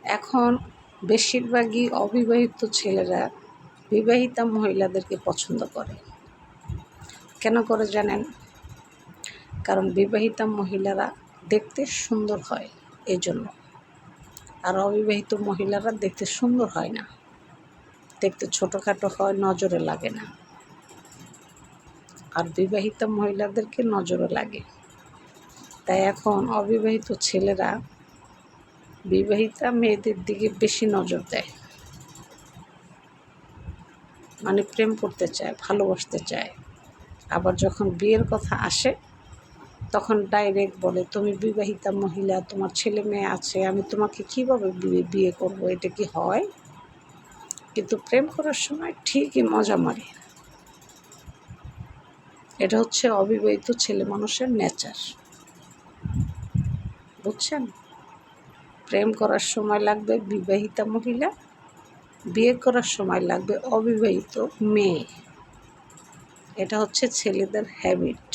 এখন বেশিরভাগই অবিবাহিত ছেলেরা বিবাহিতা মহিলাদেরকে পছন্দ করে। কেন করে জানেন? কারণ বিবাহিতা মহিলারা দেখতে সুন্দর হয় এই জন্য। আর অবিবাহিত মহিলারা দেখতে সুন্দর হয় না, দেখতে ছোটোখাটো হয়, নজরে লাগে না। আর বিবাহিতা মহিলাদেরকে নজরে লাগে। তাই এখন অবিবাহিত ছেলেরা বিবাহিতা মেয়েদের দিকে বেশি নজর দেয়, মানে প্রেম করতে চায়, ভালোবাসতে চায়। আবার যখন বিয়ের কথা আসে তখন ডাইরেক্ট বলে, তুমি বিবাহিতা মহিলা, তোমার ছেলে মেয়ে আছে, আমি তোমাকে কীভাবে বিয়ে করব? এটা কি হয়? কিন্তু প্রেম করার সময় ঠিকই মজা মারে। এটা হচ্ছে অবিবাহিত ছেলে মানুষের নেচার, বুঝছেন? প্রেম করার সময় লাগবে বিবাহিতা মহিলা, বিয়ে করার সময় লাগবে অবিবাহিত মেয়ে। এটা হচ্ছে ছেলেদের হ্যাবিট।